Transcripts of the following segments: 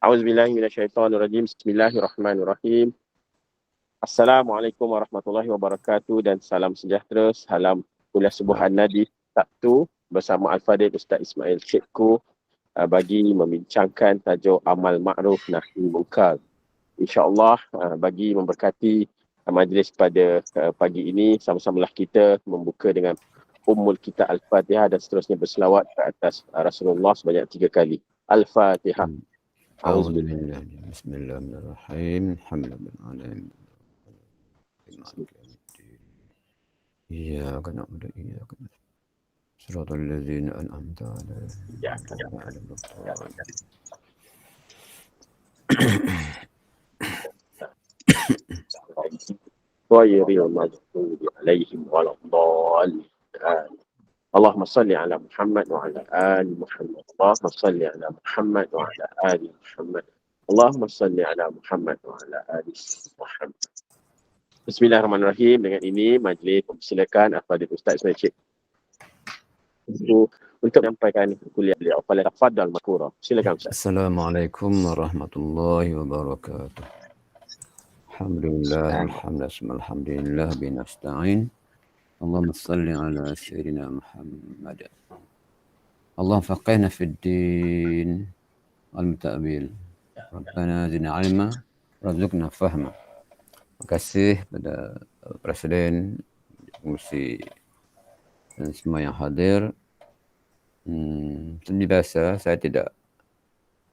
A'udzubillahi minasyaitonirrajim. Bismillahirrahmanirrahim. Assalamualaikum warahmatullahi wabarakatuh dan salam sejahtera. Salam kuliah subuhan Nadi Sabtu bersama Al-Fadhil Ustaz Ismail Cikgu bagi membincangkan tajuk amal ma'ruf nahi munkar. InsyaAllah bagi memberkati majlis pada pagi ini, sama-samalah kita membuka dengan Ummul kita Al-Fatihah dan seterusnya berselawat ke atas Rasulullah sebanyak 3 kali. Al-Fatihah. A'udzubillah. Bismillahirrahmanirrahim. Alhamdulillahirabbil alamin. Iyyaka na'budu wa iyyaka nasta'in. Shiratal ladzina an'amta 'alaihim ghairil maghdubi 'alaihim waladdallin. Allahumma salli ala Muhammad wa ala ali Muhammad. Allahumma salli ala Muhammad wa ala ali Muhammad. Allahumma salli ala Muhammad wa ala ali Muhammad. Bismillahirrahmanirrahim. Dengan ini majlis mempersilakan Al-Fadhil Ustaz Ismail Cikgu untuk menyampaikan kuliah beliau. Falyatafaddal maskura. Silakan Ustaz. Assalamualaikum warahmatullahi wabarakatuh. Alhamdulillah, alhamdulillah binasta'in. Allahumma salli ala sayyidina Muhammad. Allah faqihna fid din al-muta'abil. Rabbana zidna ilma, razukna fahma. Terima kasih pada Presiden, Pengurusi dan semua yang hadir. Seperti biasa, saya tidak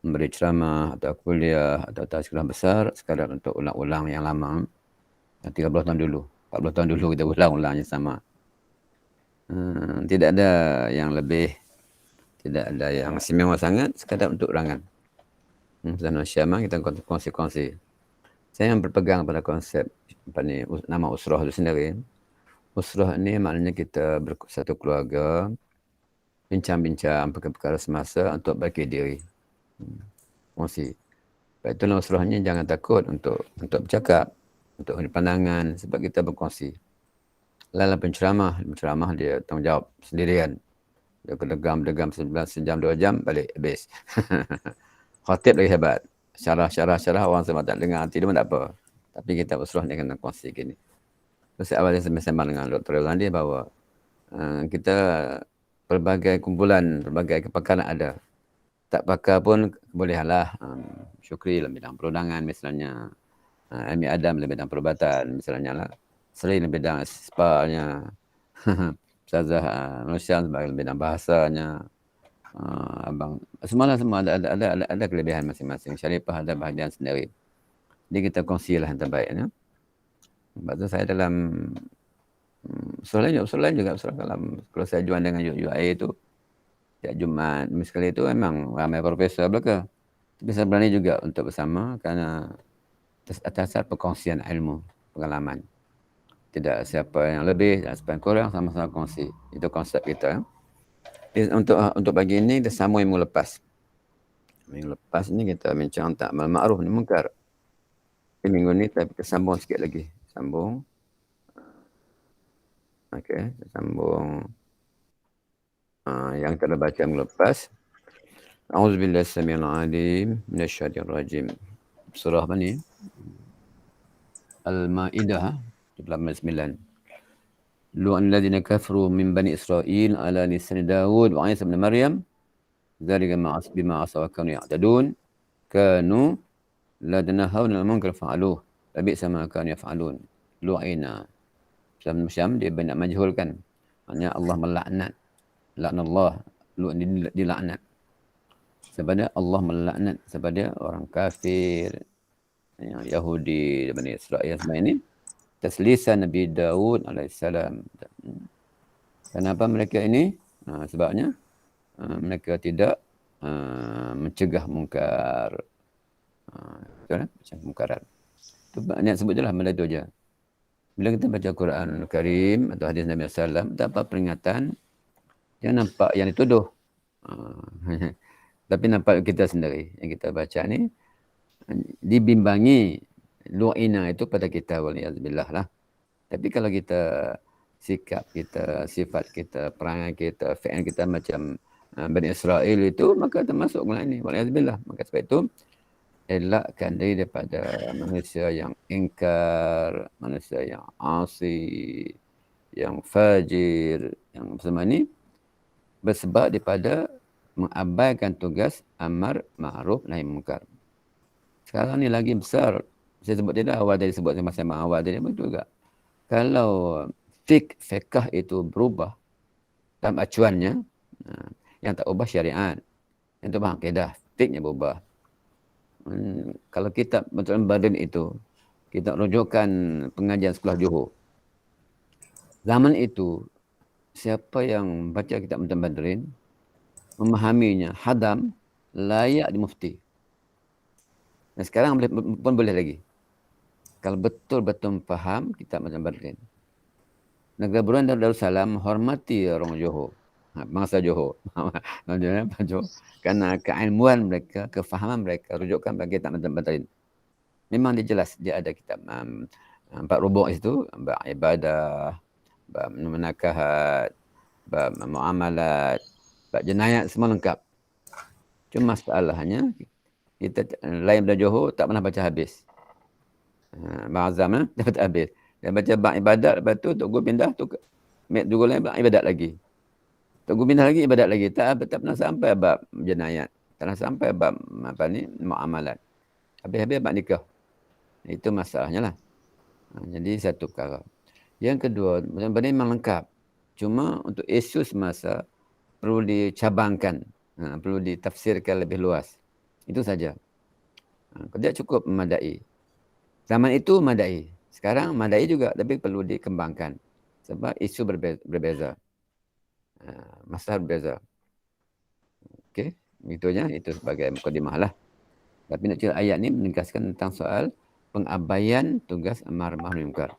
memberi ceramah atau kuliah atau tazkirah besar sekadar untuk ulang-ulang yang lama. 30 tahun dulu, 40 tahun dulu kita ulang-ulang yang sama. Tidak ada yang lebih, tidak ada yang istimewa sangat, sekadar untuk ulangan. Dan syamah kita kongsi-kongsi. Saya yang berpegang pada konsep nama usrah itu sendiri. Usrah ini maknanya kita bersatu keluarga, bincang-bincang perkara-perkara semasa untuk bagi diri. Kongsi. Sebab itulah usrahnya jangan takut untuk bercakap, untuk pandangan, sebab kita berkongsi. Dalam penceramah dia tanggungjawab sendirian. Dia kedegam sejam 2 jam, balik habis. Khatib lagi hebat. Syarah orang semua tak dengar, hati dia pun tak apa. Tapi kita usrah ni kena kongsi gini. Terus awalnya saya sembang dengan Dr. Yolandi bahawa kita pelbagai kumpulan, pelbagai kepakaran ada. Tak pakar pun bolehlah Syukri dalam bidang perundangan misalnya. Ami Adam dalam bidang perubatan misalnya lah. Seri dalam bidang spa-nya. Ustazah Nursyam sebagai bidang bahasanya. Abang semua ada kelebihan masing-masing. Syarifah ada bahagian sendiri. Jadi kita kongsilah yang terbaik ya. Sebab tu saya dalam usul lain juga kalau saya join dengan UIA itu setiap Jumaat sekali itu memang ramai profesor belaka. Tapi saya berani juga untuk bersama kerana atas perkongsian ilmu, pengalaman. Tidak siapa yang lebih dan siapa yang kurang, sama-sama kongsi. Itu konsep kita. Untuk pagi ini kita sambung minggu lepas. Minggu lepas ni kita bincang tentang amal ma'ruf nahi munkar. Minggu ni kita sambung sikit lagi. Sambung. Okey, sambung yang kita baca minggu lepas. A'udzubillahi samiil alim minasyaitonir rajim. Surah apa ni? Al-Maidah 89. Lu'an alladhina kafaru min bani Israil ala lisan Daud wa Isa ibn Maryam dzalika bima asaw wa kanu ya'tadun kanu la tanahawna 'anil munkar fa'aluhu labi'sa ma kanu yaf'alun. Lu'ina Syam dia banyak majhulkan. Maknanya Allah melaknat. Laknallah, lu'an dilaknat. Sebab Allah melaknat sebab orang kafir, Yahudi dan Bani Israel semua ini taslisan Nabi Daud alaihissalam. Kenapa mereka ini? Sebabnya mereka tidak mencegah mungkar. Betul kan? Macam mungkaran. Itu niat sebut je lah, benda tu je. Bila kita baca Quran Karim atau hadis Nabi SAW, dapat peringatan, jangan nampak yang dituduh. Tapi nampak kita sendiri. Yang kita baca ni, dibimbangi lu'ina itu pada kita, waliyazbillah lah. Tapi kalau kita sikap kita, sifat kita, perangai kita, fi'il kita macam Bani Israel itu, maka termasuk golongan ini, waliyazbillah. Maka sebab itu elakkan diri daripada manusia yang ingkar, manusia yang asi, yang fajir, yang semua ni bersebab daripada mengabaikan tugas amar ma'ruf nahi munkar. Sekarang ni lagi besar. Saya sebut tadi awal tadi sebut sama-sama awal tadi betul juga. Kalau fiqh itu berubah dalam acuannya, yang tak ubah syariat, yang tak ubah akidah, fiqhnya berubah. Kalau kitab Betul Badin itu, kita rujukan pengajian sekolah Johor. Zaman itu, siapa yang baca kitab Betul Badrin, memahaminya, hadam, layak di mufti. Dan sekarang pun boleh lagi. Kalau betul-betul faham kitab Betul Badrin. Negara Brunei Darussalam menghormati orang Johor. Bangsa Johor. Kerana keilmuan mereka, kefahaman mereka, rujukan bagi kitab Betul Badrin. Memang dia jelas, dia ada kitab 4 rubuk itu, bab ibadah, bab menakahat, bab muamalat, bab jenayat, semua lengkap. Cuma masalahnya, kita lain dari Johor tak pernah baca habis. Ma'azam dapat habis. Dia baca bab ibadat, lepas tu Tok Guru pindah tu guru lain bab ibadat lagi. Tok Guru pindah lagi ibadat lagi. Tak pernah sampai bab jenayat. Tak pernah sampai bab muamalat. Habis-habis bab nikah. Itu masalahnya lah. Jadi satu perkara. Yang kedua, benar-benar memang lengkap. Cuma untuk isu semasa perlu dicabangkan. Perlu ditafsirkan lebih luas. Itu saja. Tidak cukup memadai. Zaman itu memadai. Sekarang memadai juga, tapi perlu dikembangkan. Sebab isu berbeza. Masalah berbeza. Okey, itu aja. Itu sebagai mukadimah lah. Tapi nak cerita ayat ni menegaskan tentang soal pengabaian tugas amar ma'ruf munkar.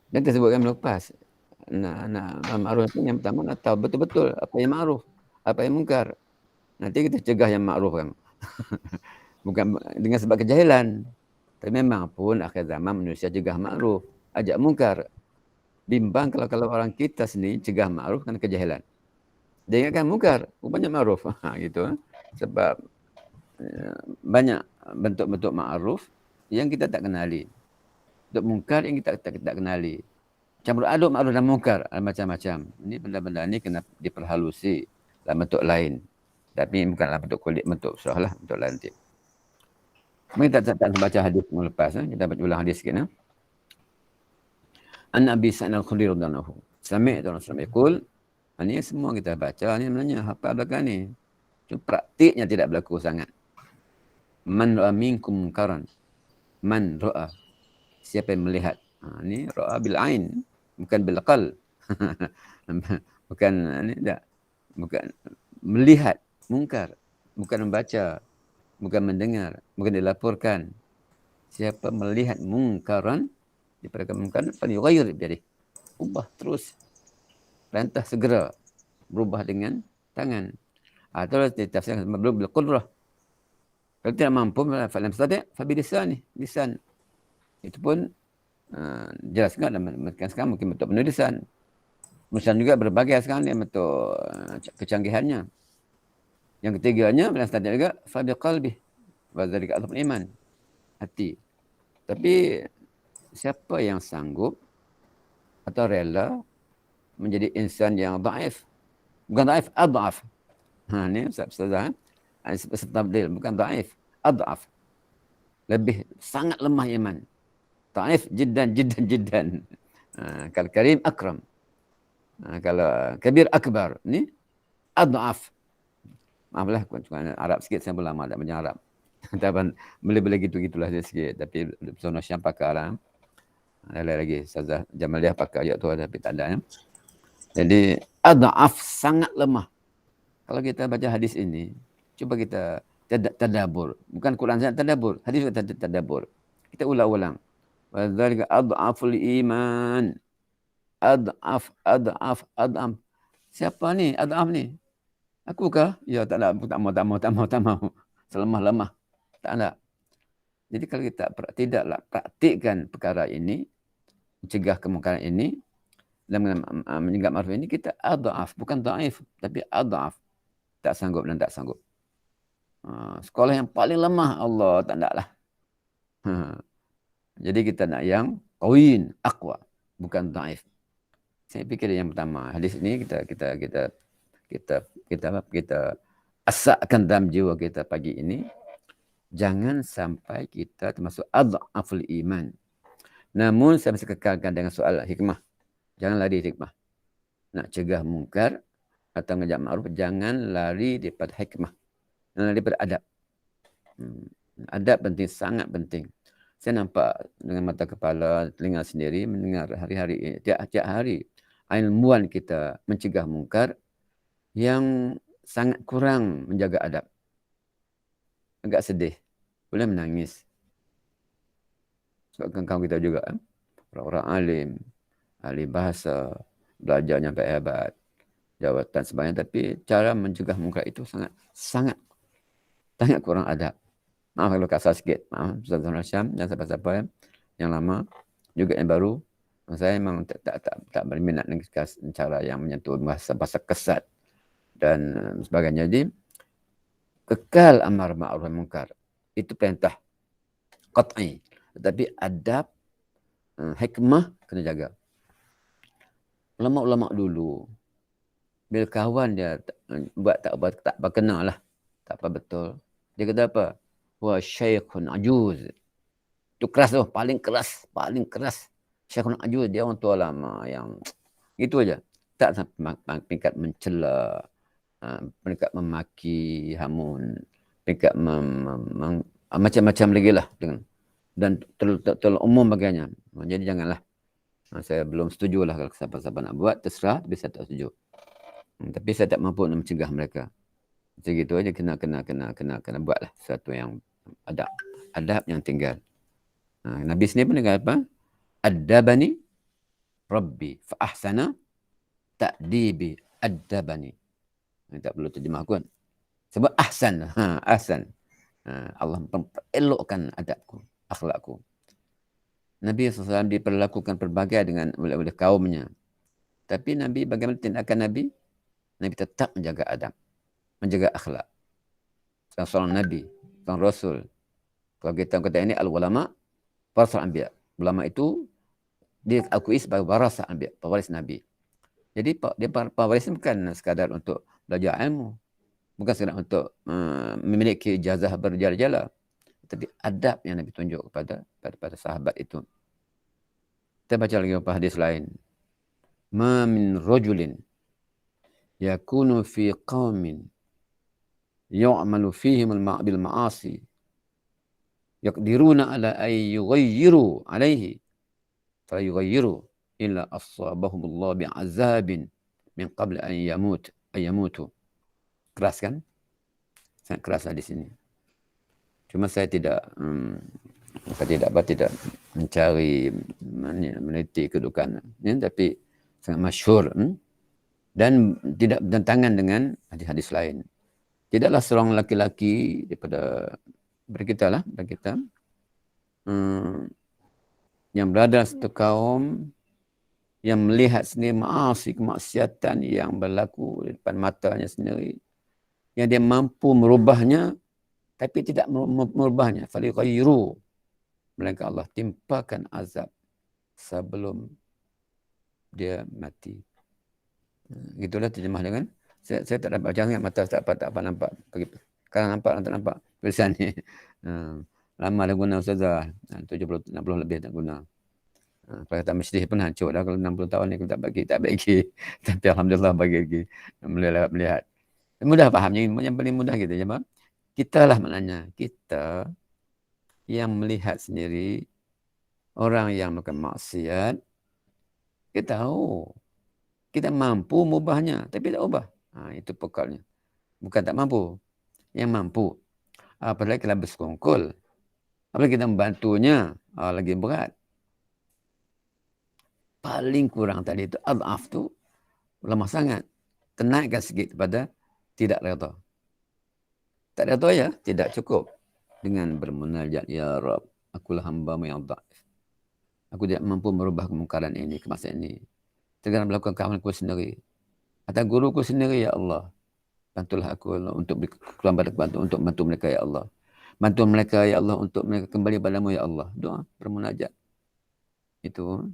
Dan kita sebutkan melepas. Ma'ruf itu yang pertama nak tahu betul-betul apa yang ma'ruf, apa yang munkar. Nanti kita cegah yang ma'ruf kan. Bukan dengan sebab kejahilan. Tapi memang pun akhir zaman manusia cegah ma'ruf, ajak munkar. Bimbang kalau orang kita sendiri cegah ma'ruf kerana kejahilan. Dia ingatkan munkar, rupanya ma'ruf. Gitu. Sebab banyak bentuk-bentuk ma'ruf yang kita tak kenali. Bentuk munkar yang kita tak kenali. Campur aduk ma'ruf dan munkar, macam-macam. Ini benda-benda ni kena diperhalusi dalam bentuk lain. Tapi bukanlah bentuk kulit, bentuk surah lah, bentuk lain nanti. Kita tak baca hadis melepas. Kita baca ulang hadis sikit. An-Nabi Sa'id al-Khudri radhiyallahu anhu. Sami' tu Rasulullah yaqul, ini semua kita baca ni sebenarnya hafal belakang ni. Cuma praktiknya tidak berlaku sangat. Man ra'a minkum munkaran. Man ra'a. Siapa yang melihat. Ini ra'a bil ain, bukan bil qal. Bukan ini tak. Bukan melihat mungkar, bukan membaca, bukan mendengar, bukan dilaporkan. Siapa melihat mungkaran, diperkatakan mungkar, falyughayyir biyadihi. Ubah terus. Lantah segera berubah dengan tangan. Atau ditafsirkan bil qudrah. Kalau tidak mampu, falam yastati' fa bi lisan. Itu pun jelas kan dalam sekarang mungkin bentuk penulisan. Penulisan juga berbagai sekarang dia bentuk kecanggihannya. Yang ketiganya, falam yastati' juga fa bi qalbi. Wa dzalika adhaful iman. Hati. Tapi siapa yang sanggup atau rela menjadi insan yang dhaif. Bukan dhaif, adhaf. Ni Ustaz. Tabdil, bukan dhaif, adhaf. Lebih sangat lemah iman. Dhaif jiddan. Kalau karim akram. Kalau kabir akbar. Ni adhaf. Maaflah Arab sikit, saya lama tak macam Arab. Tapi boleh gitu-gitulah dia sikit. Tapi Pesona Syam pakar lah. Ada lagi Ustazah Jamaliah pakai ayat tu tapi tak ada. Jadi adhaf, sangat lemah. Kalau kita baca hadis ini, cuba kita tadabbur. Bukan Quran saja tadabbur, hadis juga tadabbur. Kita ulang-ulang. Wa dzalika adhaful iman. Adhaf. Siapa ni adhaf ni? Aku kah? Ya tak mau. Selemah-lemah. Tak ada. Jadi kalau kita tidaklah praktikkan perkara ini, mencegah kemungkaran ini, dalam menyegap ma'ruf ini, kita adhaf, bukan dhaif, tapi adhaf. Tak sanggup dan tak sanggup. Sekolah yang paling lemah, Allah tak nak lah. Jadi kita nak yang qawin, aqwa, bukan dhaif. Saya fikir yang pertama, hadis ini kita asakkan dalam jiwa kita pagi ini, jangan sampai kita termasuk adhaful iman. Namun saya masih kekalkan dengan soal hikmah. Jangan lari hikmah. Nak cegah mungkar atau ngajak ma'ruf, jangan lari daripada hikmah. Jangan lari daripada adab. Adab penting, sangat penting. Saya nampak dengan mata kepala, telinga sendiri, mendengar hari-hari, tiap hari, ilmuwan kita mencegah mungkar yang sangat kurang menjaga adab. Agak sedih. Boleh menangis. Sebab kawan kita juga, orang-orang alim, ahli bahasa, belajar sampai hebat, jawatan sebagainya, tapi cara mencegah mungkar itu sangat kurang adab. Maaf kalau kasar sikit. Maaf, Ustaz Syam dan siapa-siapa yang lama, juga yang baru. Saya memang tak berminat dengan cara yang menyentuh bahasa kesat dan sebagainya. Jadi, kekal amar ma'ruf nahi munkar. Itu perintah qat'i. Tetapi adab, hikmah kena jaga. Ulama-ulama dulu, bila kawan dia tak berkenal lah, tak apa betul. Dia kata apa? Wa syaikhun ajuz. Itu keras tu, paling keras. Syaikhun ajuz, dia orang tua lama yang itu aja. Tak sampai peringkat mencela, peringkat memaki, hamun, peringkat macam-macam lagi lah. Dan terlalu umum bagiannya. Jadi janganlah. Saya belum setuju lah kalau siapa-siapa nak buat, terserah, tapi saya tak setuju. Tapi saya tak mampu nak mencegah mereka. Macam gitu aja, kena buatlah sesuatu yang adab yang tinggal. Nabi sendiri pun dia kata apa? Addabani Rabbi fa ahsana ta'dibi addabani. Tak perlu terjemah pun. Sebab ahsan. Ahsan. Allah elokkan adabku, akhlakku. Nabi SAW diperlakukan pelbagai dengan oleh kaumnya. Tapi Nabi, bagaimana tindakan Nabi? Nabi tetap menjaga adab, menjaga akhlak. Seorang Nabi, seorang Rasul. Kalau kita kata ini, al-ulama, warasatul anbiya. Ulama itu diakui sebagai warasatul anbiya, pewaris Nabi. Jadi dia pewaris bukan sekadar untuk belajar ilmu, bukan sekadar untuk memiliki ijazah berjala-jala, tapi adab yang Nabi tunjuk kepada sahabat itu. Kita baca lagi beberapa hadis lain. Ma min rajulin yakunu fi qaumin yu'malu fihim bil ma'asi yaqdiruna ala ay yughayyiru alaihi fa yughayyiru illa asabahum Allah bi'azabin min qabl an yamutu. Keras kan? Sangat keras hadis ini. Cuma saya tidak mencari meneliti kedudukan tapi sangat masyhur dan tidak bertentangan dengan hadis-hadis lain. Tidaklah seorang laki-laki daripada kita yang berada satu kaum yang melihat sendiri kemaksiatan yang berlaku di depan matanya sendiri, yang dia mampu merubahnya tapi tidak merubahnya, falighayyiru, melainkan Allah timpakan azab sebelum dia mati. Gitulah terjemah dengan saya tak dapat baca sangat, mata tak apa nampak. Sekarang nampak, tak nampak tulisan ni. Lama dah guna Ustazah, 70 60 lebih tak guna. Kalau kata masjid pun hancur dah kalau 60 tahun ni aku tak bagi. Tapi alhamdulillah bagi lagi melihat. Mudah fahamnya, yang paling mudah gitu je, Bang. Kita lah maknanya, kita yang melihat sendiri orang yang melakukan maksiat, kita tahu kita mampu mengubahnya, tapi tak ubah. Itu pokalnya. Bukan tak mampu, yang mampu. Apalagi kita bersekongkol, apalagi kita membantunya, lagi berat. Paling kurang tadi itu, adhaf tu, lemah sangat. Tenaikkan sikit pada tidak redha. Tak redha ya, tidak cukup. Dengan bermunajat, ya Rab, akulah hamba-Mu yang dhaif. Aku tidak mampu merubah kemungkaran ini, kemaksiatan ini. Terkadang melakukan keamalanku sendiri. Atau guruku sendiri, ya Allah. Bantulah aku ya Allah, untuk untuk bantu mereka ya Allah. Bantu mereka ya Allah untuk mereka kembali padamu ya Allah. Doa bermunajat. Itu.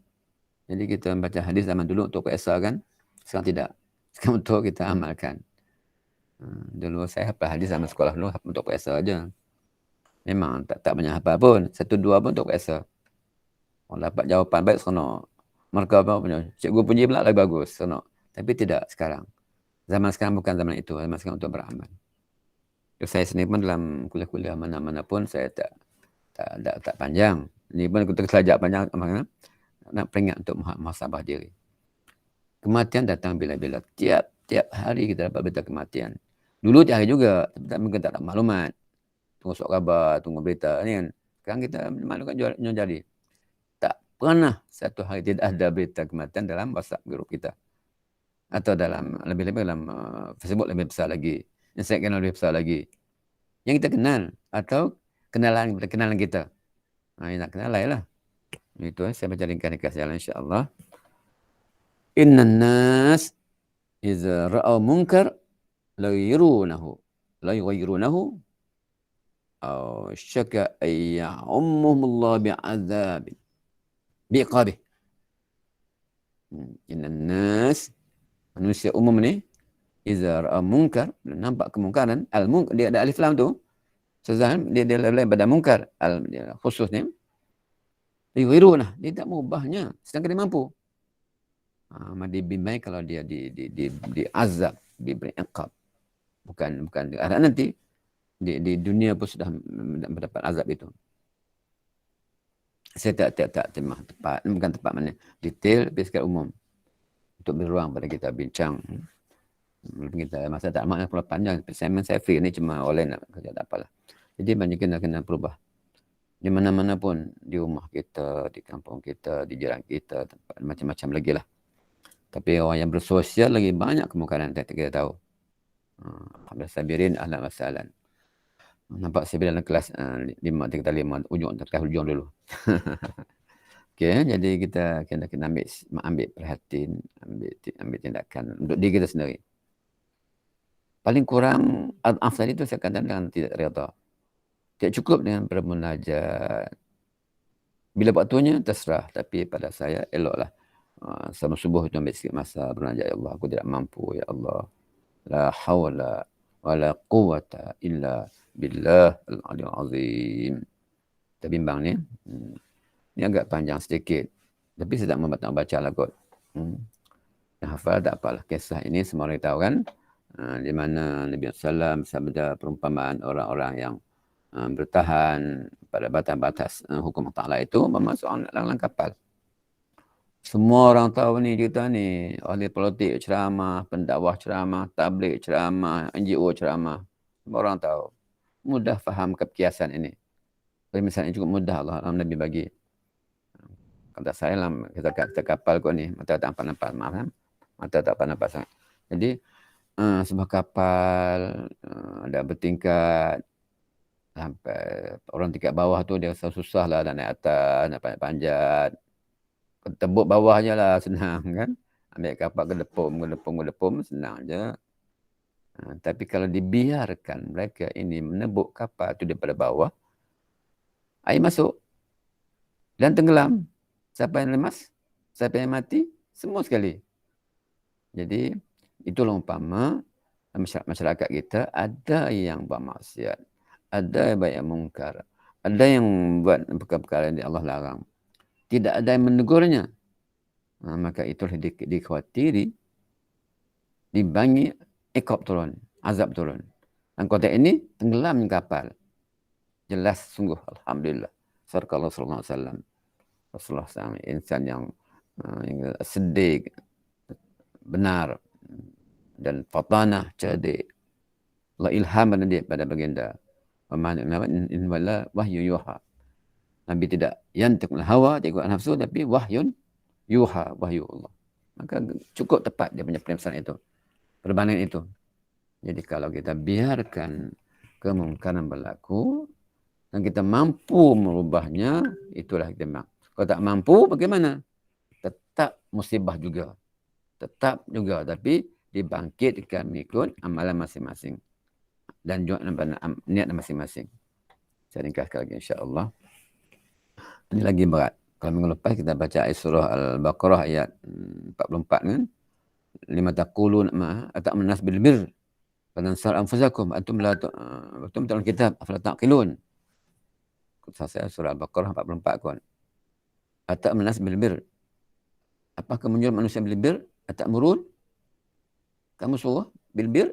Jadi kita baca hadis zaman dulu untuk PSA kan. Sekarang tidak. Sekarang untuk kita amalkan. Dulu saya hafal hadis zaman sekolah dulu untuk PSA aja. Memang tak banyak hafal pun. 1-2 pun untuk PSA. Orang dapat jawapan baik seronok. Mereka apa punya. Cikgu puji pula lagi bagus. Seronok. Tapi tidak sekarang. Zaman sekarang bukan zaman itu. Zaman sekarang untuk beramal. Saya sendiri pun dalam kuliah-kuliah mana-mana pun saya tak panjang. Ini pun kita selajak panjang. Nak peringat untuk muhasabah diri. Kematian datang bila-bila. Tiap hari kita dapat berita kematian. Dulu tiap hari juga. Tapi mungkin tak ada maklumat. Tunggu surat khabar, tunggu berita. Ni kan. Sekarang kita maklumat jadi. Tak pernah satu hari tidak ada berita kematian dalam WhatsApp grup kita. Atau dalam, lebih-lebih dalam Facebook lebih besar lagi. Instagram lebih besar lagi. Yang kita kenal. Atau kenalan kita. Yang nak kenal lain lah. Itu saya baca ringkas jalan insyaAllah. Inna nas iza ra'au munkar la yughayyirunahu aw syaka ayya'ummuhumullah bi'adzabin bi'iqabih. Inna nas, manusia umum ni, iza ra'au munkar, nampak kemungkaran, al-munkar, dia ada alif lam tu, sezahan dia lain pada munkar, khusus ni, yughayirunah, dia tak mengubahnya, sedangkan dia mampu. Dibimai kalau dia diazab, diberi iqab. Bukan nanti di dunia pun sudah mendapat azab itu. Saya tak tepat, bukan tepat mana detail, tapi secara umum untuk beruang pada kita bincang. Kita masa tak makna kalau panjang, saya free ni cuma online nak kerja tak apalah. Jadi banyak kena berubah. Di mana-mana pun, di rumah kita, di kampung kita, di jiran kita, tempat macam-macam lagi lah. Tapi orang yang bersosial lagi banyak kemungkaran kita tahu. Alhamdulillah sabirin ahlan wa sahlan. Nampak saya dalam kelas 5 ujung dulu. Okey, jadi kita kena ambil perhatian, ambil tindakan untuk diri kita sendiri. Paling kurang afdal itu saya katakan dengan tidak reda. Tidak cukup dengan bermunajat. Bila waktunya terserah, tapi pada saya eloklah. Sama subuh itu ambil sikit masa bermunajat, ya Allah, aku tidak mampu, ya Allah. La hawla wa la quwata illa billah al-aliyul azim. Kita bimbang ni. Ni agak panjang sedikit. Tapi saya tak membaca lah kot. Yang hafal tak apalah. Kisah ini semua orang tahu kan. Di mana Nabi SAW sabda perumpamaan orang-orang yang bertahan pada batas-batas hukum Ta'ala itu memasuk dalam kapal. Semua orang tahu ni kita ni, ahli politik ceramah, pendakwah ceramah, tabligh ceramah, NGO ceramah. Semua orang tahu. Mudah faham kebiasaan ini. Jadi misalnya cukup mudah Allah Nabi bagi. Kata saya lah, kita kapal kau ni, mata tak nampak, maaf kan? Mata tak nampak sangat. Jadi, sebuah kapal, ada bertingkat, sampai orang tingkat bawah tu dia susah lah nak naik atas, nak panjat. Tebuk bawahnya lah senang kan. Ambil kapal gedepum, senang je. Tapi kalau dibiarkan mereka ini menebuk kapal tu daripada bawah, air masuk dan tenggelam. Siapa yang lemas, siapa yang mati, semua sekali. Jadi itulah umpama masyarakat kita ada yang buat maksiat, ada yang banyak mungkar, ada yang buat perkara-perkara yang Allah larang. Tidak ada yang menegurnya. Maka itulah dikhawatiri, dibangi iqab turun, azab turun. Dan konteks ini tenggelam kapal. Jelas sungguh alhamdulillah. Sallallahu alaihi wasallam. Rasulullah SAW insan yang sedih, benar dan fatanah, cerdik. Allah ilhamkan dia pada baginda. In wala wahyu yuha. Nabi tidak yantiqul hawa, tidak ikut nafsu, tapi wahyun yuha, wahyu Allah. Maka cukup tepat dia punya pesan itu. Perbandingan itu. Jadi kalau kita biarkan kemungkaran berlaku dan kita mampu merubahnya, itulah kita mak. Kalau tak mampu, bagaimana? Tetap musibah juga. Tetap juga, tapi dibangkitkan mengikut amalan masing-masing dan juga niat masing-masing. Saya ringkaskan lagi insya-Allah. Ini lagi berat. Kalau minggu lepas kita baca ayat surah Al-Baqarah ayat 44 kan. Lima taqulun ma ata'mun nas bil birr wa tansar anfusakum antum la antum dalam kitab afala taqilun. Saya surah Al-Baqarah 44 kan. Ata'mun nas bil birr. Apakah menyuruh manusia bil birr? Ata'murun? Kamu suruh bil birr?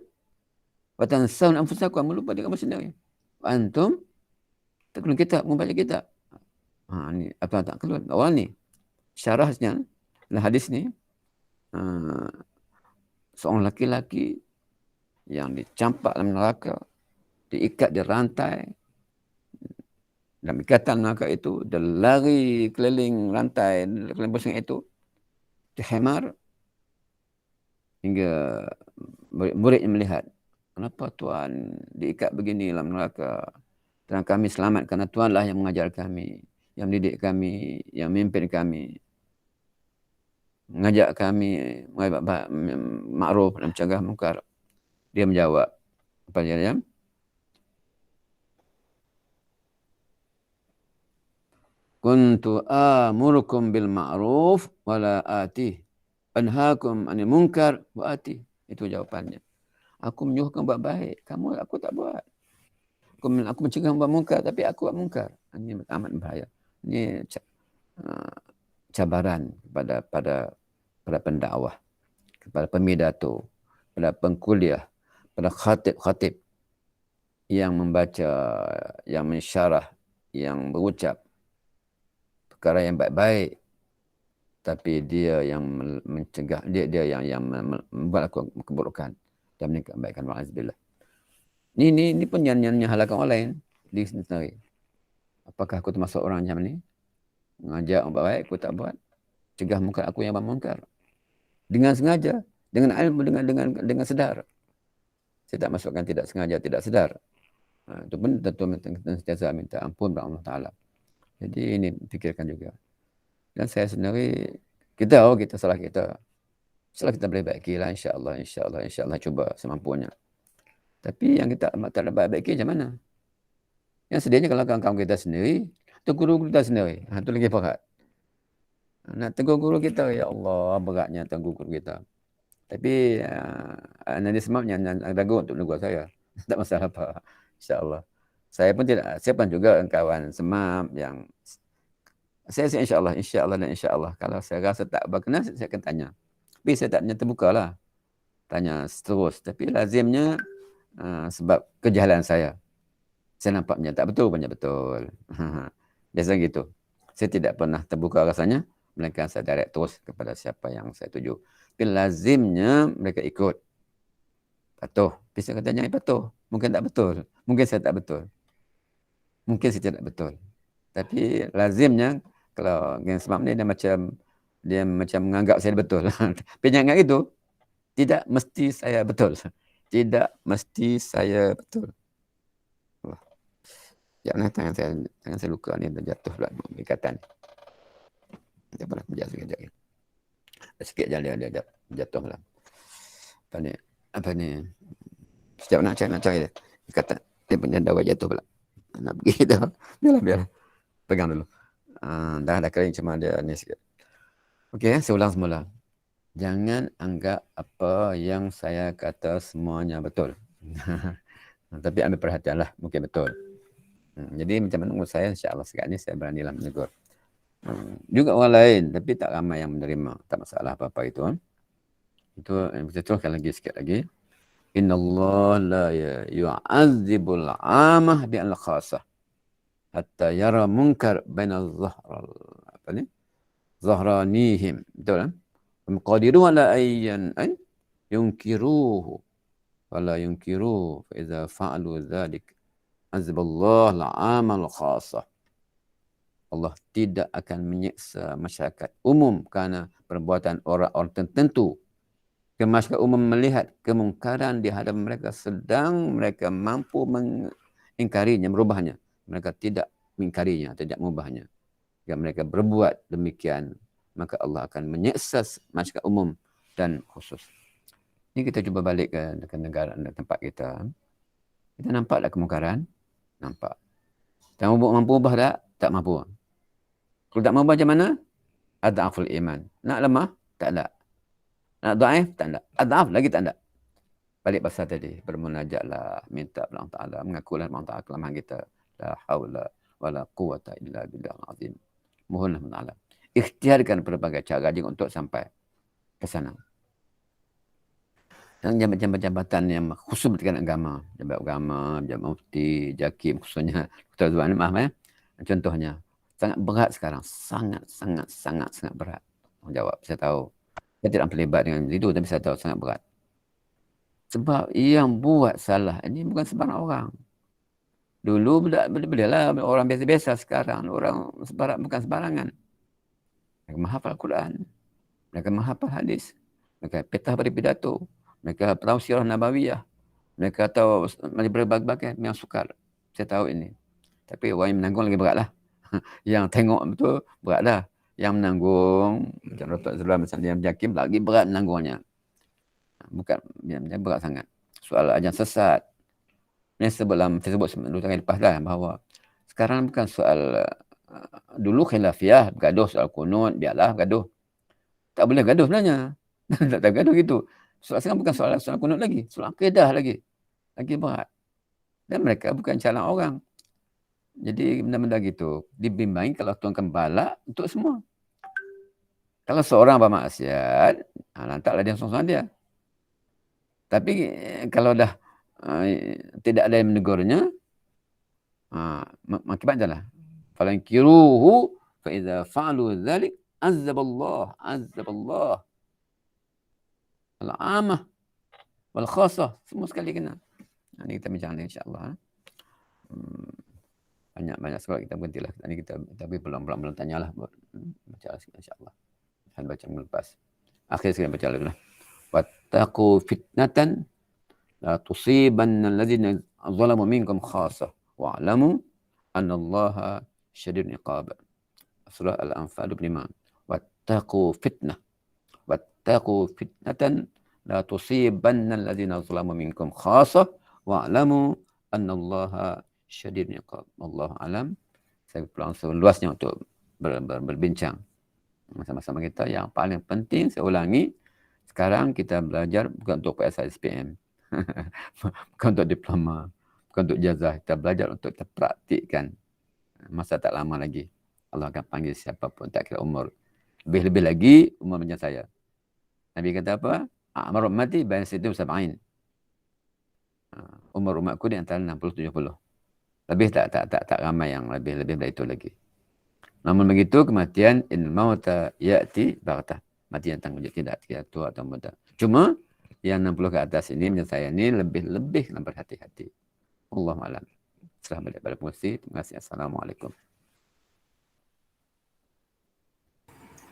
Wa tansar anfusakum, kamu lupa diri kamu sendiri. Antum taqilun kitab, membaca kitab. Ni apa tak keluar awal ni syarahnya dalam hadis ni seorang laki-laki yang dicampak dalam neraka, diikat di rantai dalam ikatan neraka itu, dia lari keliling rantai, keliling pusing itu dihemar hingga muridnya melihat, kenapa Tuhan diikat begini dalam neraka, dan kami selamat kerana Tuhanlah yang mengajar kami, yang mendidik kami, yang memimpin kami, mengajak kami ma'ruf dan mencegah munkar. Dia menjawab, apa dia? Kuntu amurukum bil ma'ruf wa la atih, anhaakum 'anil munkar wa atih. Itu jawapannya. Aku menyuruhkan buat baik, aku tak buat. Aku mencegah buat munkar, tapi aku buat munkar. Ini amat bahaya. Ini cabaran pada pendakwah, kepada pemidato, pada pengkuliah, pada khatib yang membaca, yang mensyarah, yang berucap perkara yang baik-baik, tapi dia yang mencegah, dia yang membuat keburukan dan meningkat kebaikan. Wa'azubillah. Ini pun yang halakkan orang lain diri sendiri. Apakah aku termasuk orang macam ni? Mengajak orang baik, aku tak buat. Cegah munkar, aku yang buat munkar. Dengan sengaja, dengan ilmu, dengan sedar. Saya tak masukkan tidak sengaja, tidak sedar. Itu pun tentu sentiasa minta ampun kepada Allah Ta'ala. Jadi ini fikirkan juga. Dan saya sendiri, kita salah kita. Salah kita boleh baikilah, insya-Allah cuba semampunya. Tapi yang kita tak dapat baiki macam mana? Yang sedianya kalau kawan-kawan kita sendiri, atau guru kita sendiri. Itu lagi berat. Nak tegur guru kita, ya Allah, beratnya tegur guru kita. Tapi nanti semapnya ragu untuk negur saya. Tak masalah apa. InsyaAllah. Saya pun juga kawan semap yang saya insyaAllah. Kalau saya rasa tak berkenan, saya akan tanya. Tapi saya tak terbuka lah. Tanya terus. Tapi lazimnya sebab kejahalan saya. Saya nampaknya tak betul, banyak betul. Biasa gitu. Saya tidak pernah terbuka rasanya, melainkan saya direct terus kepada siapa yang saya tuju. Tapi lazimnya mereka ikut. Patuh. Tapi saya katanya patuh. Mungkin tak betul. Mungkin saya tak betul. Mungkin saya tidak betul. Tapi lazimnya, kalau geng semap ni dia macam menganggap saya betul. Tapi jangan itu. Tidak mesti saya betul. Tidak mesti saya betul. Jangan tangan saya luka ni, jatuh pula ikatan. Dia pernah menjatuh sekejap. Sikit jalan dia jatuh lah. Apa ni? Setiap nak cari dia. Ikatan. Dia punya dawa jatuh pula. Nak pergi dah. Biarlah. Pegang dulu. Dah kering, cuma dia ni sikit. Okey, saya ulang semula. Jangan anggap apa yang saya kata semuanya betul. Tapi ambil perhatianlah, mungkin betul. Jadi macam mana menurut saya, insya-Allah sekarang ni saya beranilah menegur. Juga orang lain, tapi tak ramai yang menerima. Tak masalah apa-apa itu. Itu kita teruskan lagi sikit lagi. Innallaha la yu'adzibul 'amah bi'al khasah hatta yara munkar bainal zahranihim. Betul kan? Qadirun ala ayyan yunkiruhu wala yunkiruhu fa idza fa'alu dzalik azballahu al-'amal khasah. Allah tidak akan menyiksa masyarakat umum kerana perbuatan orang-orang tertentu. Masyarakat umum melihat kemungkaran di hadapan mereka sedang mereka mampu mengingkarinya, merubahnya. Mereka tidak mengingkarinya, tidak mengubahnya. Jika mereka berbuat demikian, maka Allah akan menyiksa masyarakat umum dan khusus. Ini kita cuba balik ke negara, tempat kita. Kita nampak tak kemungkaran? Nampak. Tak mampu ubah tak? Tak mampu. Kalau tak mampu macam mana? Ad'aful iman. Nak lemah? Tak ada. Nak daif? Tak ada. Ad'af lagi tak ada. Balik pasal tadi. Bermunajatlah. Minta kepada Allah Ta'ala. Mengakulah Allah Ta'ala kelemahan kita. La hawla wa la quwata illa billah al-azim. Mohonlah Allah Ta'ala. Ikhtiarkan berbagai cara untuk sampai ke sana. Dan jabatan-jabatan yang khusus berkaitan agama. Jabat agama, jabat mufti, jakim khususnya. Ketua Zuan, maaf ya. Contohnya. Sangat berat sekarang. Sangat berat. Jawab, saya tahu. Saya tidak terlibat dengan itu, tapi saya tahu sangat berat. Sebab yang buat salah ini bukan sembarang orang. Dulu belilah orang biasa-biasa, sekarang orang bukan sembarangan. Mereka menghafal Al-Quran. Mereka menghafal hadis. Mereka petah pada pidato. Mereka tahu sirah nabawiyah. Mereka tahu berbagai yang sukar. Saya tahu ini. Tapi orang yang menanggung lagi beratlah. Yang tengok betul beratlah. Yang menanggung, macam Datuk Zulwan misalnya yang jakim, lagi berat menanggungnya. Bukan berat sangat. Soal ajaran sesat. Ini saya sebut dulu tahun lepas lah, bahawa sekarang bukan soal dulu khilafiyah, bergaduh soal kunut, biarlah bergaduh. Tak boleh gaduh sebenarnya. tak gaduh gitu. Soal sekarang bukan soal kunut lagi, soal akidah lagi. Lagi berat. Dan mereka bukan calon orang. Jadi benda-benda gitu dibimbing kalau Tuhan kembala untuk semua. Kalau seorang bermaksiat, lantaklah dia seorang dia. Tapi kalau dah tidak ada yang menegurnya, akibatnya lah. Falan kiruhu fa idza fa'alu dzalik azzaballah al-'amah wal khassah, semua sekali kena. Ini kita bincang insya-Allah. Banyak sebab kita berhentilah. Tadi kita tapi belum tanyalah baca insya-Allah. Saya baca melepas. Akhir sekali baca lagi lah. Wattaqu fitnatan la tusibanna alladzina zalamu minkum khassah wa'lamu annallaha syadidul iqab. Surah Al-Anfal 25. Wattaqu fitnatan la tusibanna alladzina zalamu minkum khassah wa'lamu annallaha syadidul iqab. Wallahu alam. Saya pulang seluasnya untuk berbincang sama-sama kita. Yang paling penting saya ulangi, sekarang kita belajar bukan untuk PSI SPM. Bukan untuk diploma, bukan untuk ijazah. Kita belajar untuk kita praktikkan. Masa tak lama lagi Allah akan panggil siapapun, tak kira umur. Lebih-lebih lagi umur macam saya. Nabi kata apa? A'mar ummati bain 60 wa 70. Umur umatku di antara 60-70. Lebih tak ramai yang lebih dari itu lagi. Namun begitu kematian in mauta ya'ti baghtah. Mati yang tanggung jawab tidak kira tua atau muda. Cuma yang 60 ke atas ini menurut saya ini lebih berhati-hati. Allahu a'lam. Serah balik pada pengurusi. Terima kasih. Assalamualaikum.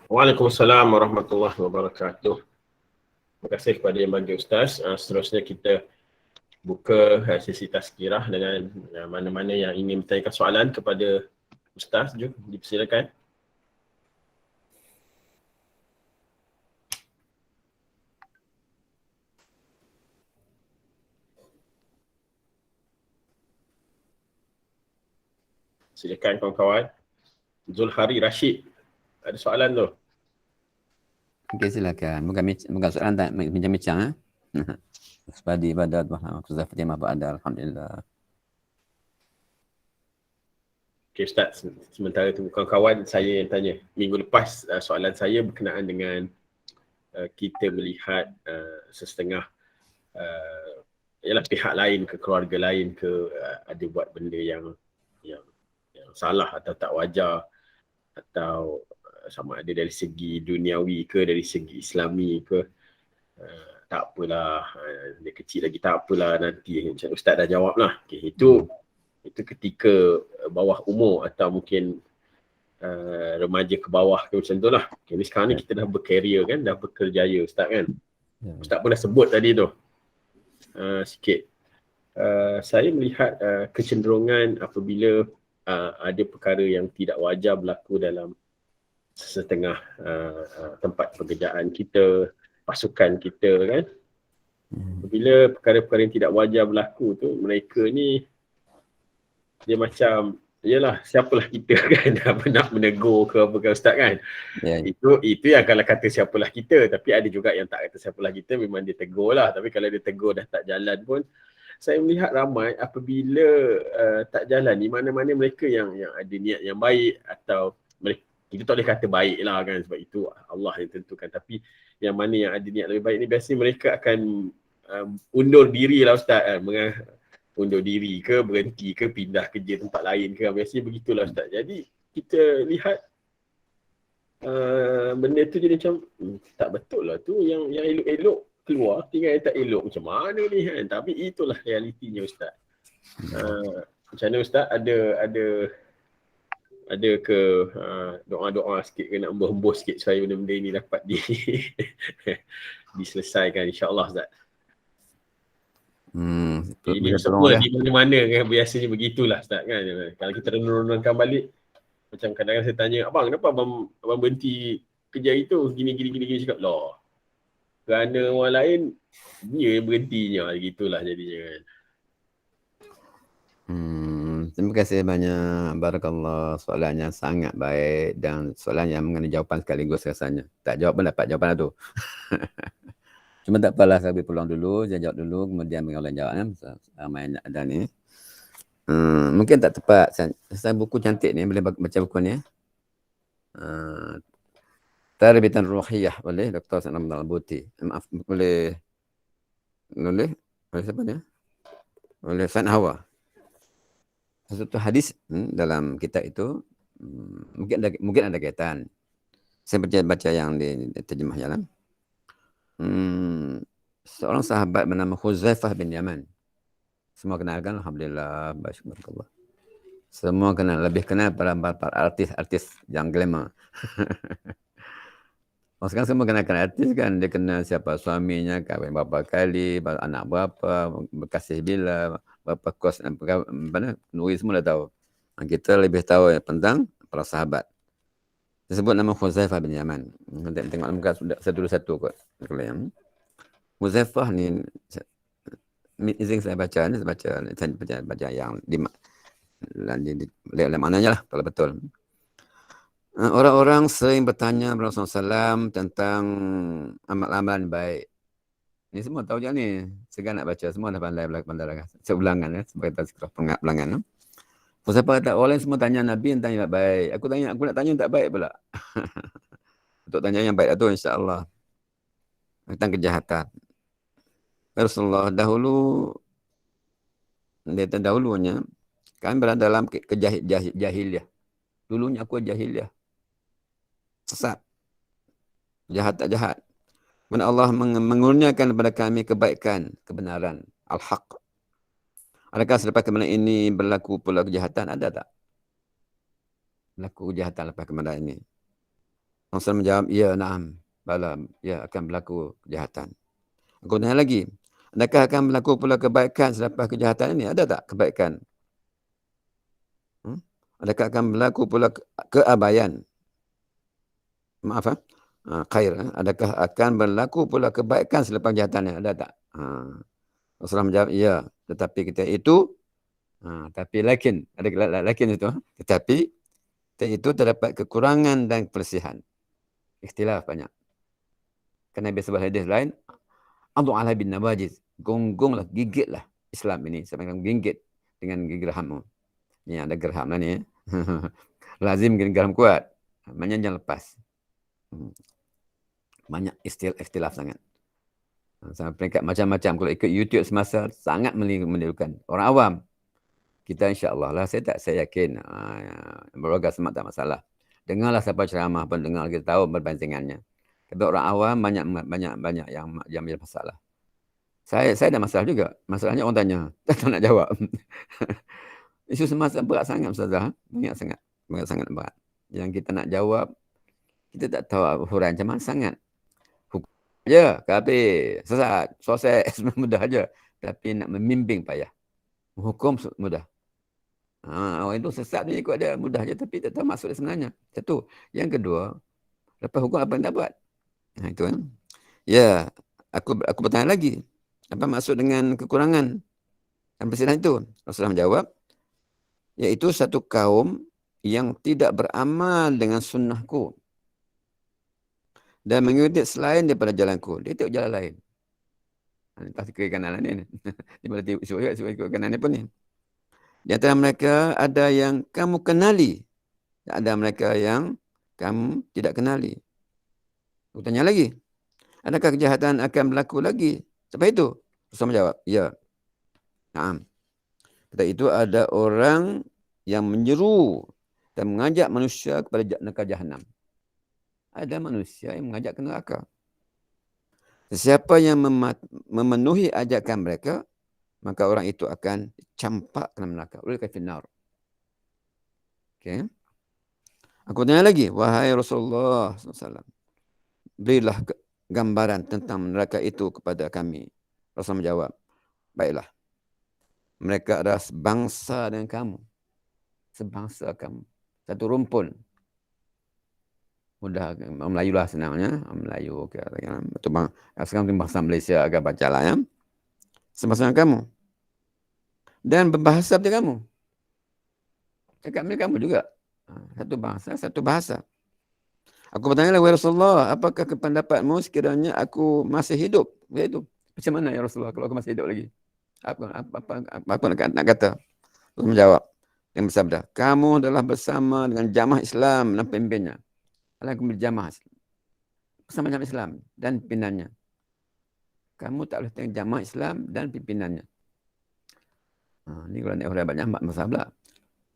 Waalaikumsalam warahmatullahi wabarakatuh. Terima kasih kepada yang bagi Ustaz. Seterusnya kita buka sesi tazkirah dengan mana-mana yang ingin bertanyakan soalan kepada Ustaz. Jom dipersilakan. Silakan kawan-kawan. Zulhari Rashid, ada soalan tu? Okey, silakan. Bukan soalan, tak bincang-bincang. Sepadi ibadat Muhammad Kuzah Fatimah Ba'ada. Alhamdulillah. Okay Ustaz, sementara tu kawan-kawan saya yang tanya. Minggu lepas soalan saya berkenaan dengan kita melihat sesetengah ialah pihak lain ke, keluarga lain ke, ada buat benda yang salah atau tak wajar, atau sama ada dari segi duniawi ke, dari segi islami ke, tak apalah, dia kecil lagi, tak apalah, nanti macam Ustaz dah jawab lah. Okay, itu ketika bawah umur atau mungkin remaja ke bawah ke macam tu lah. Okay, ni sekarang ni kita dah berkarier kan, dah berkerjaya Ustaz kan. Ustaz pun dah sebut tadi tu sikit. Saya melihat kecenderungan apabila ada perkara yang tidak wajar berlaku dalam setengah tempat pekerjaan kita, pasukan kita kan, Bila perkara-perkara yang tidak wajar berlaku tu, mereka ni dia macam, yelah siapalah kita kan apa nak menegur ke apa kan Ustaz kan. Ya. Itu yang kalau kata siapalah kita, tapi ada juga yang tak kata siapalah kita, memang dia tegur lah. Tapi kalau dia tegur dah tak jalan pun, saya melihat ramai apabila tak jalan ni, mana-mana mereka yang ada niat yang baik atau mereka, kita tak boleh kata baik lah kan, sebab itu Allah yang tentukan. Tapi yang mana yang ada niat lebih baik ni, biasanya mereka akan undur diri lah Ustaz kan. Undur diri ke, berhenti ke, pindah kerja tempat lain ke, biasanya begitulah Ustaz. Jadi kita lihat benda tu jadi macam tak betul lah tu, yang elok-elok keluar, tinggal yang tak elok macam mana ni kan. Tapi itulah realitinya Ustaz. Macam mana Ustaz, ada ke doa-doa sikit ke, nak hembus sikit supaya benda-benda ni dapat diselesaikan insya-Allah Ustaz. Ini semua di mana-mana kan, biasanya begitulah Ustaz kan. Kalau kita renung-renungkan balik, macam kadang-kadang saya tanya, abang kenapa abang berhenti kerja itu, gini cakap lah. Kerana orang lain, dia yang berhentinya, gitulah jadinya kan. Terima kasih banyak. Barakallah, soalannya sangat baik dan soalan yang mengenai jawapan sekaligus rasanya. Tak jawab pun dapat jawapan tu. Cuma tak apalah, saya beri peluang dulu, saya jawab dulu, kemudian mengalah jawab. Ramai ada ni. Mungkin tak tepat. Saya buku cantik ni, boleh baca buku ni. Tarbiatan Ruhiyah oleh Dr. Salam Al-Buti. Maaf, oleh siapa ni? Oleh Fan Hawa. Satu hadis dalam kitab itu mungkin ada kaitan. Saya baca yang di terjemah jalan. Seorang sahabat bernama Huzaifah bin Yaman. Semua kenal kan? Alhamdulillah, basyukurullah. Semua kenal, lebih kenal para artis yang glamour. Sekarang semua kenalkan artis kan, dia kenal siapa suaminya, kahwin berapa kali, anak berapa, berkasih bila, berapa kos, nuri semua dah tahu. Kita lebih tahu tentang para sahabat. Disebut nama Huzaifah bin Yaman. Tengok muka satu-satu kot. Huzaifah ni, izin saya baca ni, saya baca yang lihat maknanya lah kalau betul. Orang-orang sering bertanya kepada Rasulullah SAW tentang amal-amalan baik. Ni semua tahu je ni. Sekarang nak baca, semua dah pandai seulangan ya, sebagai tazkirah pelangan. Siapa kata orang lain semua tanya Nabi tentang yang baik. Aku nak tanya yang tak baik pula. Untuk tanya yang baik tu insya-Allah. Tentang kejahatan. Rasulullah dahulunya kami berada dalam jahiliyah. Dulunya aku jahiliyah. Sesat. Jahat tak jahat. Mana Allah mengurniakan kepada kami kebaikan, kebenaran, al-haq. Adakah selepas kebenaran ini berlaku pula kejahatan? Ada tak? Berlaku kejahatan lepas kebenaran ini. Rasul menjawab, ya, na'am. Bala, ya, akan berlaku kejahatan. Aku tanya lagi, adakah akan berlaku pula kebaikan selepas kejahatan ini? Ada tak kebaikan? Adakah akan berlaku pula keabayan? Maaf, khair. Adakah akan berlaku pula kebaikan selepas kejahatannya? Ada tak? Rasulullah menjawab, ya. Tetapi kita itu, tapi lakin, ada lakin itu, tetapi kita itu terdapat kekurangan dan kebersihan. Ikhtilaf banyak. Kerana biasa hadis lain, Abdu'alha bin Nawajiz, gonggonglah, gigitlah Islam ini. Sampai gigit dengan gigi gerhammu. Ini ada gerham lah ni. Lazim gerham kuat. Maknanya jangan lepas. Banyak ikhtilaf sangat. Sampai peringkat macam-macam. Kalau ikut YouTube semasa, sangat menirukan. Orang awam, kita insya-Allah lah, saya yakin berbagai semak tak masalah. Dengarlah siapa ceramah pun, dengar, kita tahu perbandingannya. Tapi orang awam banyak yang ada masalah. Saya ada masalah juga. Masalahnya orang tanya, tak nak jawab. Isu semasa berat sangat Ustazah. Banyak sangat berat. Yang kita nak jawab, kita tak tahu huran macam mana sangat. Hukum je, kabir, sesat, sukses, mudah aja. Tapi nak membimbing payah. Hukum mudah. Orang itu sesat ni ikut dia, mudah je. Tapi tak tahu maksud dia sebenarnya. Satu. Yang kedua, lepas hukum apa yang tak buat? Itu kan. Ya, aku bertanya lagi. Apa maksud dengan kekurangan? Dan perselisihan itu? Rasulullah menjawab, iaitu satu kaum yang tidak beramal dengan sunnahku dan mengikuti selain daripada jalanku. Dia tengok jalan lain. Entah ke kanan ni. Dia boleh ikut kanan ni pun ni. Di antara mereka ada yang kamu kenali. Ada mereka yang kamu tidak kenali. Aku tanya lagi. Adakah kejahatan akan berlaku lagi? Sebab itu? Rasul menjawab, ya. Naam. Kata itu ada orang yang menyeru dan mengajak manusia kepada neraka jahanam. Ada manusia yang mengajak ke neraka. Sesiapa yang memenuhi ajakan mereka, maka orang itu akan campak ke dalam neraka. Ulil finnar. Okey. Aku tanya lagi, wahai Rasulullah SAW, berilah gambaran tentang neraka itu kepada kami. Rasul menjawab, baiklah. Mereka adalah sebangsa dengan kamu. Sebangsa kamu. Satu rumpun. Mudah, Melayu lah senangnya. Melayu. Okay. Sekarang bahasa Malaysia agak baca lah ya. Sebangsa dengan kamu. Dan berbahasa seperti kamu. Cakap milik kamu juga. Satu bangsa, satu bahasa. Aku bertanya, wahai Rasulullah, apakah pendapatmu sekiranya aku masih hidup? Itu. Macam mana ya Rasulullah kalau aku masih hidup lagi? Apa nak kata? Rasul menjawab dengan bersabda, kamu adalah bersama dengan jamaah Islam dan pemimpinnya. Kalau kamu berjamaah bersama jamaah Islam dan pimpinannya. Kamu tak boleh tengok jamaah Islam dan pimpinannya. Ini kalau nak orang banyak masalah.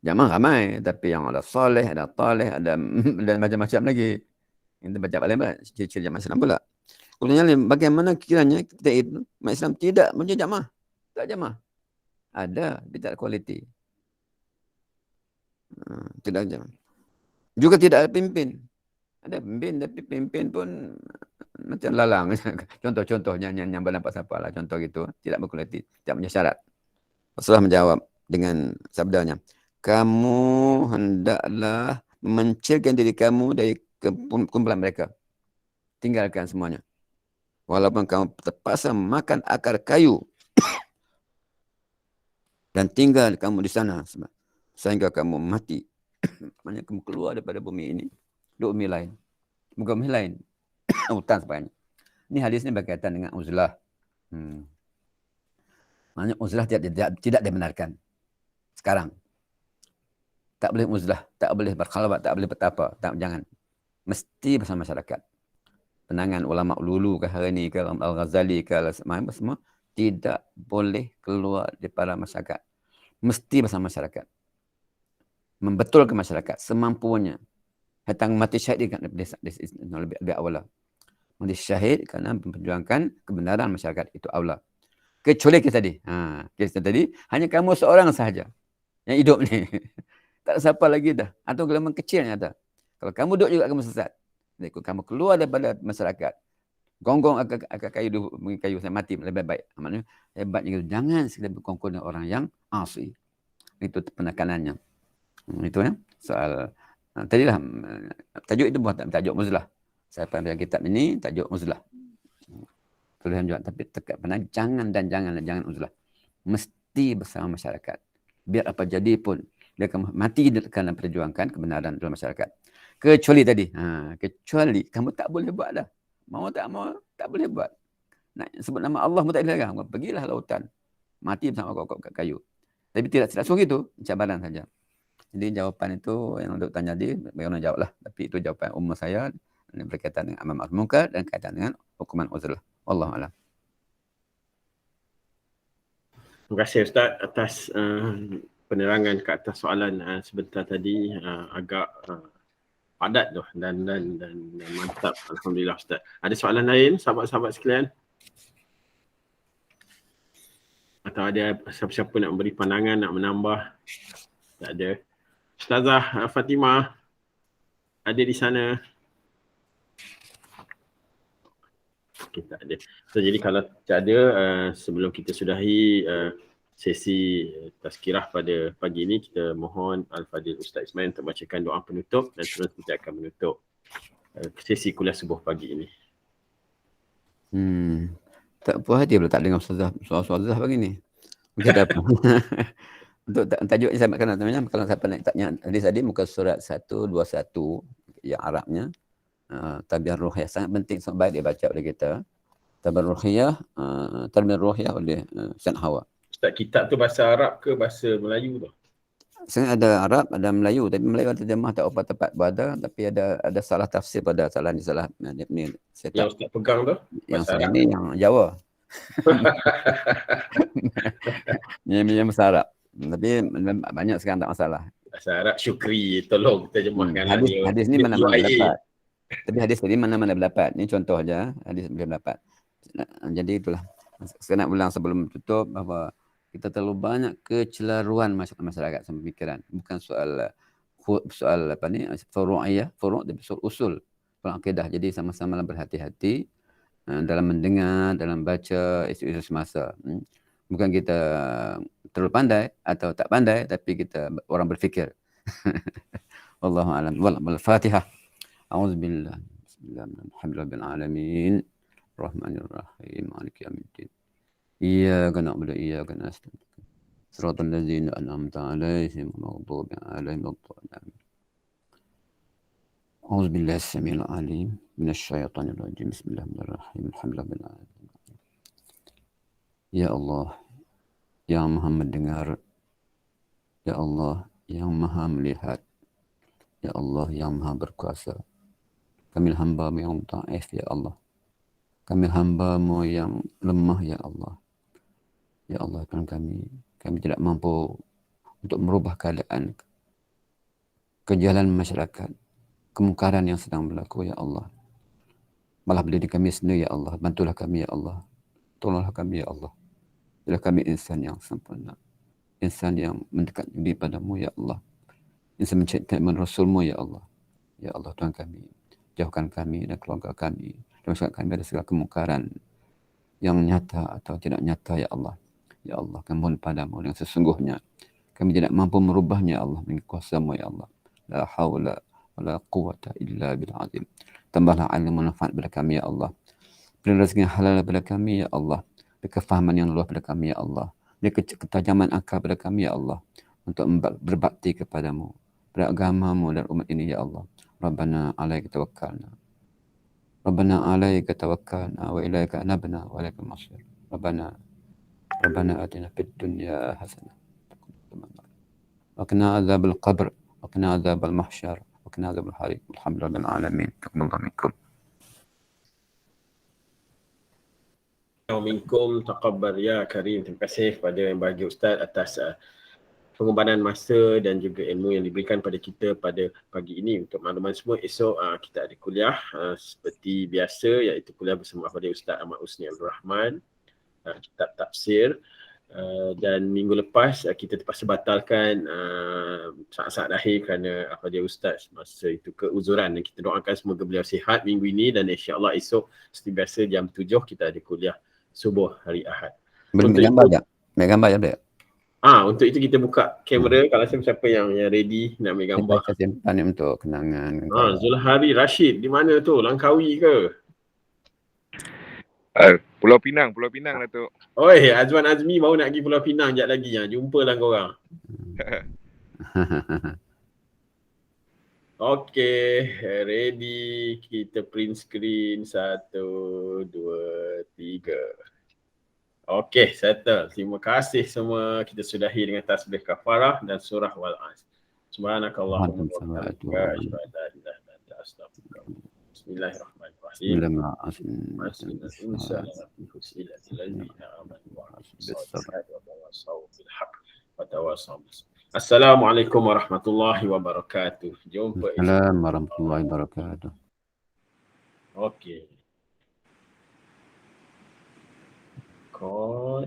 Jamaah ramai, tapi yang ada soleh, ada taleh, ada dan macam-macam lagi. Kita baca paling banyak ciri-ciri jamaah Islam pula. Kemudian bagaimana kiranya kita itu umat Islam tidak menjadi jamaah? Tak jamaah. Ada, tapi tak ada kualiti. Tidak jamaah. Juga tidak ada pimpin. Ada pimpin, tapi pimpin pun macam lalang. Contoh-contohnya yang bernampak siapa lah. Contoh gitu. Tidak berkualiti. Tidak punya syarat. Rasulullah menjawab dengan sabdanya, kamu hendaklah memencilkan diri kamu dari kumpulan mereka. Tinggalkan semuanya. Walaupun kamu terpaksa makan akar kayu dan tinggal kamu di sana sehingga kamu mati. Maksudnya kamu keluar daripada bumi ini, di bumi lain. Bukan bumi lain. Hutan sebagainya. Ini hadis ini berkaitan dengan uzlah. Maksudnya uzlah tidak dibenarkan. Sekarang. Tak boleh uzlah, tak boleh berkhalwat, tak boleh bertapa. Jangan. Mesti bersama masyarakat. Penangan ulama dulu ke hari ini, ke Al-Ghazali, ke semua, tidak boleh keluar daripada masyarakat. Mesti bersama masyarakat. Membetulkan masyarakat semampunya. Datang mati syahid lebih awal. Mati syahid kerana memperjuangkan kebenaran masyarakat itu awal. Kecuali kita tadi. Kita tadi hanya kamu seorang sahaja yang hidup ni. Tak ada siapa lagi dah. Atau golongan kecilnya dah. Kalau kamu duduk juga kamu sesat. Jadi kamu keluar daripada masyarakat. Gonggong akar kayu saya mati lebih baik. Maksudnya hebatnya jangan sekali berkongkol dengan orang yang asli. Itu penekanannya. Itu ya. Soal tadilah tajuk itu buat tajuk muzlah. Saya pada kitab ini tajuk muzlah. Tulisan juga tapi tekat pernah jangan uzlah. Mesti bersama masyarakat. Biar apa jadi pun dia akan mati kerana perjuangkan kebenaran dalam masyarakat. Kecuali tadi, kecuali kamu tak boleh buat dah. Mau tak mau tak boleh buat. Nak sebut nama Allah pun tak boleh larang. Pergilah lautan. Mati bersama kat kayu. Tapi tidak suruh itu, cabaran saja. Jadi jawapan itu yang untuk tanya tadi, bagaimana jawablah. Tapi itu jawapan umum saya berkaitan dengan amar ma'ruf munkar dan kaitan dengan hukuman uzlah. Wallahu a'lam. Terima kasih Ustaz atas penerangan ke atas soalan sebentar tadi. Agak padat tu dan mantap. Alhamdulillah Ustaz. Ada soalan lain sahabat-sahabat sekalian? Atau ada siapa-siapa nak memberi pandangan, nak menambah? Tak ada. Ustazah Fatimah ada di sana? Okay, tak ada. So, jadi kalau tak ada, sebelum kita sudahi sesi tazkirah pada pagi ini, kita mohon Al-Fadhil Ustaz Ismail untuk bacakan doa penutup dan terus kita akan menutup sesi kuliah subuh pagi ini. Tak puas hati pula tak dengar soal-soal Zah pagi ni. Mungkin ada apa? Untuk tajuknya saya makan namanya kalau siapa nak tanya hadis tadi muka surat 121 yang Arabnya. Tabiat ruhiyah sangat penting, sangat baik dia baca oleh kita. Tabiat ruhiyah oleh Sayyid Hawa. Ustaz, kitab tu bahasa Arab ke bahasa Melayu tu? Saya ada Arab, ada Melayu, tapi Melayu ada terjemah tak apa tepat pada, tapi ada salah tafsir pada salah ni saya tak. Yang Ustaz pegang tu? Yang Bahasa saya Arab. ni yang Jawa. Yang bahasa Arab. Tapi banyak sekarang tak masalah. Bahasa Arab Syukri, tolong terjemahkan Hadis ni mana-mana dapat. Tapi hadis tadi mana-mana berdapat. Ni contoh aja, hadis boleh berdapat. Jadi itulah. Saya nak ulang sebelum tutup bahawa kita terlalu banyak kecelaruan masyarakat sama pemikiran. Bukan soal apa ni, furu'iyah, tapi soal usul akidah. Jadi sama-sama berhati-hati dalam mendengar, dalam baca isu-isu semasa. Bukan kita terlalu pandai atau tak pandai, tapi kita orang berfikir. Wallahu a'lam. Wal-Fatihah. A'udzubillah. Bismillahirrahmanirrahim. Rahmanirrahim. Maliki yaumiddin. Iyyaka na'budu wa iyyaka nasta'in. Shiratal ladzina an'amta 'alaihim ghairil maghdubi 'alaihim waladdallin. A'udzubillahi as-sami'il 'alim minasyaitonir rajim. Bismillahirrahmanirrahim. Alhamdulillahil alamin. Ya Allah, yang Maha mendengar. Ya Allah, yang Maha melihat. Ya Allah, yang Maha berkuasa. Kami hamba-Mu yang dhaif, ya Allah. Kami hamba-Mu yang lemah, ya Allah. Ya Allah, Tuhan kami tidak mampu untuk merubah keadaan kejalan masyarakat, kemungkaran yang sedang berlaku, ya Allah. Malah berdiri kami sendiri, ya Allah. Bantulah kami, ya Allah. Tolonglah kami, ya Allah. Bila kami insan yang sempurna, insan yang mendekat diri padamu, ya Allah. Insan mencintai Rasul-Mu, ya Allah. Ya Allah, Tuhan kami, jauhkan kami dan keluarga kami, dan masyarakat kami dari segala kemungkaran yang nyata atau tidak nyata, ya Allah. Ya Allah, kami mohon padamu yang sesungguhnya kami tidak mampu merubahnya, ya Allah, dengan kuasa-Mu, ya Allah. La haula wa la quwata illa bil azim. Tambahlah ilmu manfaat pada kami, ya Allah. Beri rezeki halal pada kami, ya Allah. Beri kefahaman yang luas pada kami, ya Allah. Beri ketajaman akal pada kami, ya Allah, untuk berbakti kepadamu, beragamamu dan umat ini, ya Allah. Rabbana alaika tawakkalna. Rabbana alaika tawakkalna wa ilaika anabna wa ilaikal masir. Rabbana atina fid dunya hasanah wa qina adzabal qabr wa qina adzabal mahsyar wa qina adzabal hariq. Alhamdulillahil alamin. Taqabbalallahu minkum. Minkum taqabbal ya karim. Terima kasih kepada yang bahagia Ustaz atas pengorbanan masa dan juga ilmu yang diberikan pada kita pada pagi ini. Untuk makluman semua, esok kita ada kuliah seperti biasa, iaitu kuliah bersama kepada Ustaz Ahmad Husni Abdul Rahman, kitab tafsir. Dan minggu lepas kita terpaksa batalkan saat-saat akhir kerana dia Ustaz masa itu keuzuran, dan kita doakan semoga beliau sihat minggu ini, dan insya-Allah esok seperti biasa jam 7 kita ada kuliah subuh hari Ahad. Boleh gambar tak? Ambil gambar je tak? Untuk itu kita buka kamera kalau siapa yang ready nak ambil gambar. Kita simpan ni untuk kenangan. Zulhari Rashid di mana tu? Langkawi ke? Pulau Pinang lah tu. Oi, Azwan Azmi baru nak pergi Pulau Pinang sekejap lagi. Jumpalah korang. Okey, ready. Kita print screen. 1, 2, 3. Okey, settle. Terima kasih semua. Kita sudahi dengan tasbih kafarah dan surah Wal-As. Subhanakallahumma wa bihamdika. Bismillahirrahmanirrahim. Assalamualaikum warahmatullahi wabarakatuh. Jumpa. Assalamualaikum warahmatullahi wabarakatuh. Okey. Call.